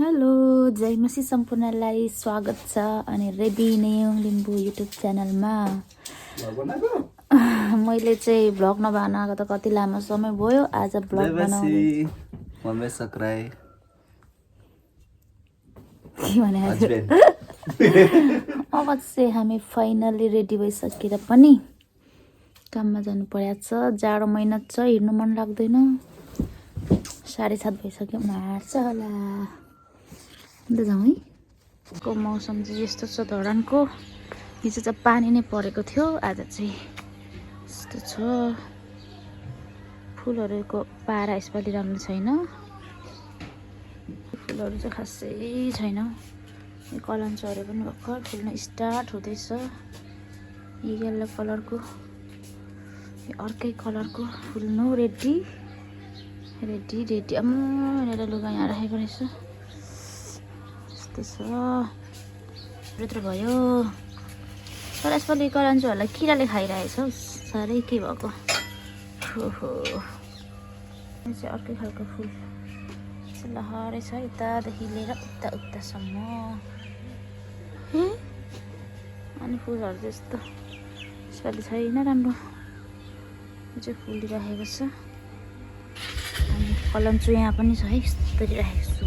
Hello जय मसी सम्पूर्णलाई स्वागत छ अनि रेडी नेयोङ लिम्बू युट्युब च्यानलमा। मैले चाहिँ भ्लग नबनाएको त कति लामो समय भयो। आज भ्लग बनाउने के भने अब चाहिँ हामी फाइनली रेडी भइसकेर पनि काममा जानु परेको छ। जाडो महिना छ, हिँड्नु मन लाग्दैन। 7:30 भइसक्यो, मार्छ होला। अन्त जाउँ है। को मौसम चाहिँ यस्तो छ धरानको। हिजो चाहिँ पानी नै परेको थियो, आज चाहिँ यस्तो छ। फुलहरूको पारा यसपालि राम्रो छैन। फुलहरू चाहिँ खासै छैन। यो कलन्चहरू पनि भर्खर फुल्न स्टार्ट हुँदैछ। येल्लो कलरको, यो अर्कै कलरको फुल्नु रेडी रेडी रेडी। यिनीहरू लुगा यहाँ राखेको रहेछ। यस्तो छ, भित्र भयो। तर यसपालि कलन्चोहरूलाई किराले खाइरहेछ हौ, साह्रै के भएको। ओहो, यो चाहिँ अर्कै खालको फुल लहरै छ, यतादेखि लिएर उता उतासम्म। अनि फुलहरू त्यस्तो यसपालि छैन राम्रो। यो चाहिँ फुलिरहेको छ। अनि कलन्चो यहाँ पनि छ है, यस्तरी राखेको छु।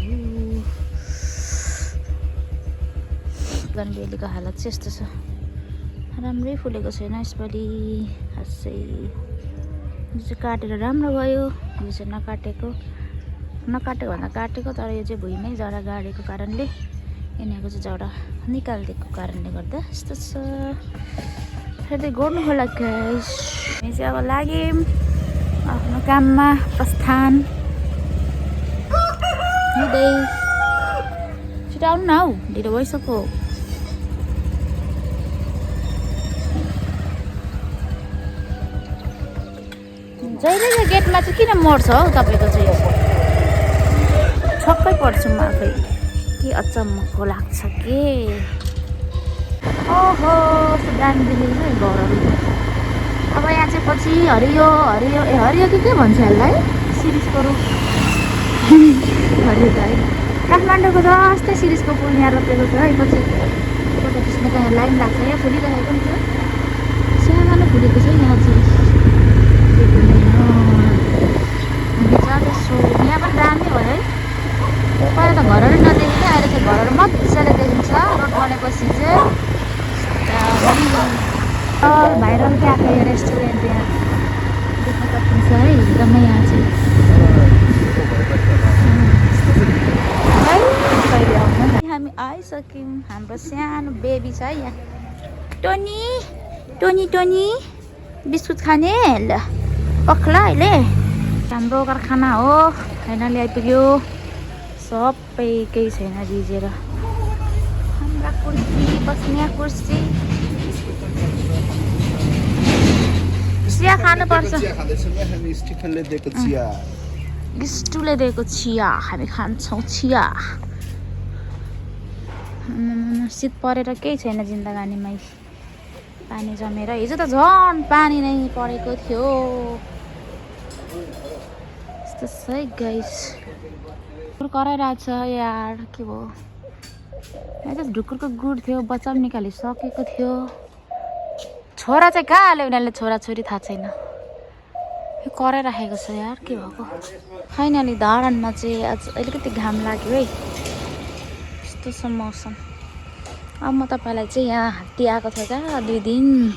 बेलीको हालत चाहिँ यस्तो छ, राम्रै फुलेको छैन यसपालि खासै। यो चाहिँ काटेर राम्रो भयो, यो चाहिँ नकाटेको भन्दा काटेको। तर यो चाहिँ भुइँमै जरा गाडेको कारणले, यिनीहरूको चाहिँ जरा निकालिदिएको कारणले गर्दा यस्तो छ। फेरि गर्नु होला गाइस। हामी चाहिँ अब लाग्यौँ आफ्नो काममा प्रस्थान हुँदै। छिटो आउनु न हौ, ढिलो भइसक्यो। जहिले यो गेटमा चाहिँ किन मोड्छ हौ तपाईँको चाहिँ? यो छक्कै पर्छु म आफै, के अचम्मको लाग्छ के। ओहो, दामी देखेको है घरहरू। अब यहाँ चाहिँ पछि हरियो हरियो हरियो के भन्छ यसलाई? सिरिजको रुख हरियो त है। काठमाडौँको जस्तै सिरिजको फुल यहाँ रोपेको छ है। पछि त्यसमा त यहाँ लाइन लाग्छ। यहाँ फुलिरहेको पनि छ, सानो फुलेको छ यहाँ चाहिँ। यहाँ पनि दामी हो है। पहिला त घरहरू नदेखिने, अहिले चाहिँ घरहरू मजाले देखिन्छ रोड बनेपछि चाहिँ। भाइरल क्याफे रेस्टुरेन्ट यहाँ देख्न सकिन्छ है एकदमै। यहाँ चाहिँ हामी आइसक्यौँ। हाम्रो सानो बेबी छ है यहाँ। टोनी टोनी टोनी बिस्कुट खाने ल, पख्ला अहिले। हाम्रो कारखाना हो, फाइनली आइपुग्यो। सबै केही छैन भिजेर। हाम्रा कुर्सी, बस्ने कुर्सी। चिया खानुपर्छ। गिस्टुले दिएको चिया हामी खान्छौँ। चिया शीत परेर केही छैन जिन्दगानीमै। पानी जमेर हिजो त झन् पानी नै परेको थियो। यस्तो छ है गाइस। कराइरहेछ यार, के भयो? यहाँ चाहिँ ढुकुरको गुड थियो, बच्चा पनि निकालिसकेको थियो। छोरा चाहिँ कहाँ हाल्यो उनीहरूले? छोराछोरी थाहा छैन। यो कराइराखेको छ यार, के भएको? फाइनली धरानमा चाहिँ आज अलिकति घाम लाग्यो है। यस्तो छ मौसम। अब म तपाईँलाई चाहिँ यहाँ हात्ती आएको थियो क्या 2 दिन।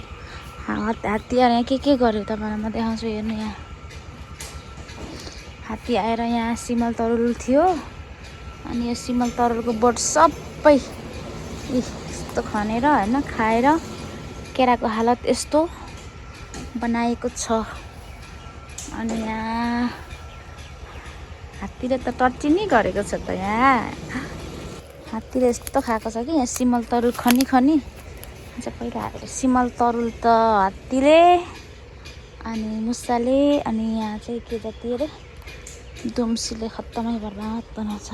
हात्ती आएर यहाँ के गर्यो तपाईँलाई म देखाउँछु। हेर्नु, यहाँ हात्ती आएर यहाँ सिमल तरुल थियो। अनि यो सिमल तरुलको बोट सबै यस्तो खनेर होइन खाएर केराको हालत यस्तो बनाएको छ। अनि यहाँ हात्तीले त टट्टिनी गरेको छ त। यहाँ हात्तीले यस्तो खाएको छ कि यहाँ सिमल तरुल खनी चाहिँ पहिला हालेर सिमल तरुल त हात्तीले अनि मुसाले। अनि यहाँ चाहिँ के जति अरे दुम्सीले खत्तमै बर्बाद बनाउँछ।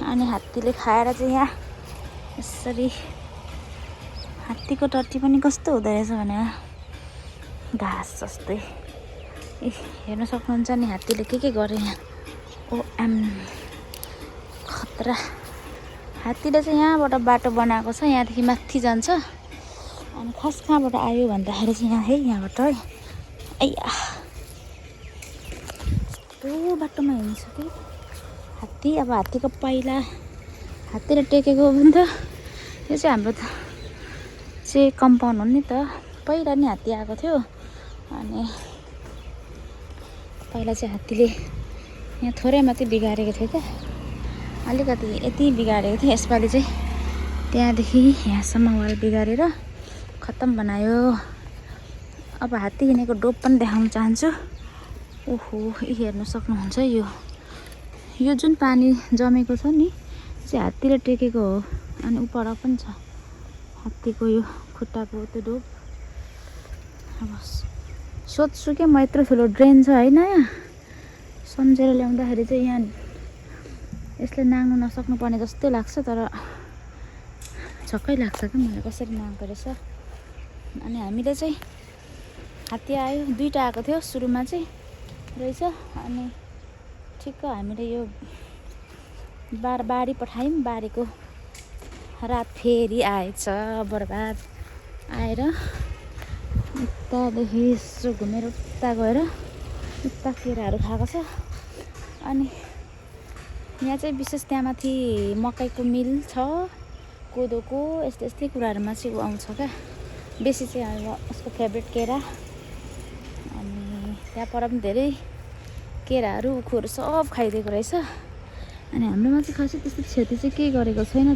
अनि हात्तीले खाएर चाहिँ यहाँ यसरी। हात्तीको टट्टी पनि कस्तो हुँदो रहेछ भने घाँस जस्तै। हेर्न सक्नुहुन्छ नि हात्तीले के गर्यो यहाँ। ओ एम यात्रा। हात्तीले चाहिँ यहाँबाट बाटो बनाएको छ, यहाँदेखि माथि जान्छ। अनि खास कहाँबाट आयो भन्दाखेरि चाहिँ यहाँ है, यहाँबाट है। आइया यस्तो बाटोमा हिँड्छ कि हात्ती। अब हात्तीको पाइला हात्तीले टेकेको हो भने त यो चाहिँ हाम्रो चाहिँ कम्पाउन्ड हो नि त। पहिला नि हात्ती आएको थियो अनि पहिला चाहिँ हात्तीले यहाँ थोरै मात्रै बिगारेको थियो क्या, अलिकति यति बिगारेको थियो। यसपालि चाहिँ त्यहाँदेखि यहाँसम्म वाल बिगारेर खत्तम बनायो। अब हात्ती हिँडेको डोप पनि देखाउन चाहन्छु। ओहो हेर्नु सक्नुहुन्छ यो जुन पानी जमेको छ नि चाहिँ हात्तीले टेकेको हो। अनि उपर पनि छ हात्तीको यो खुट्टाको त्यो डोप। अब सोध्छु कि म यत्रो ठुलो ड्रेन छ होइन, यहाँ सम्झेर ल्याउँदाखेरि चाहिँ यहाँ यसले नाग्नु नसक्नु पर्ने जस्तै लाग्छ। तर छक्कै लाग्छ कि मलाई कसरी नाग्दो रहेछ। अनि हामीले चाहिँ हात्ती आयो, 2टा आएको थियो सुरुमा चाहिँ रहेछ। अनि ठिक्क हामीले यो बारी पठायौँ। बारीको रात फेरि आएछ बर्बाद। आएर उतादेखि यसो घुमेर उता गएर उता केराहरू खाएको छ। अनि यहाँ चाहिँ विशेष त्यहाँ माथि मकैको मिल छ, कोदोको यस्तै कुराहरूमा चाहिँ ऊ आउँछ क्या बेसी चाहिँ। अब उसको फेभरेट केरा। अनि त्यहाँ पर पनि धेरै केराहरू उखुहरू सब खाइदिएको रहेछ। अनि हाम्रोमा चाहिँ खासै त्यस्तो क्षति चाहिँ केही गरेको छैन।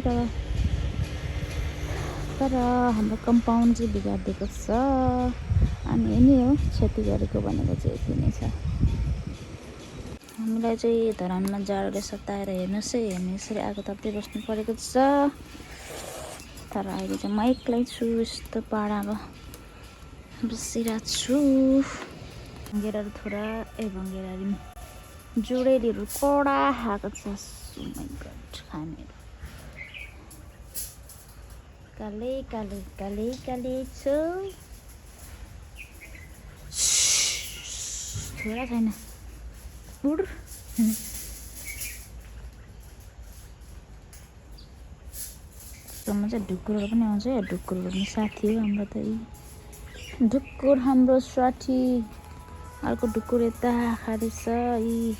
तर हाम्रो कम्पाउन्ड चाहिँ बिगारिदिएको छ। अनि यही नै हो क्षति गरेको भनेको चाहिँ यति नै छ। हामीलाई चाहिँ धरानमा जाडोले सताएर हेर्नुहोस् है, हामी यसरी आगो ताप्दै बस्नु परेको छ। तर अहिले चाहिँ म एक्लै छु, यस्तो पाडामा बसिरहेको छु। भङ्गेराहरू थोडा भङ्गेराहरू जुडेलीहरू कडा खाएको छ। Oh my God, खानेहरू कालै कालै छु। छोरा छैन उड। चाहिँ ढुकुरहरू पनि आउँछ या ढुकुरहरू पनि साथी हो हाम्रो त। यी ढुकुर हाम्रो साथी। अर्को ढुकुर यता खाँदैछ। यी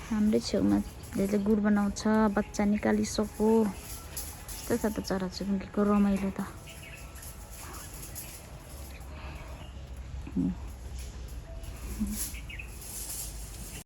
हाम्रै छेउमा त्यसले गुड बनाउँछ, बच्चा निकालिसक्यो। यस्तो छ त चराचुरुङ्गीको रमाइलो त।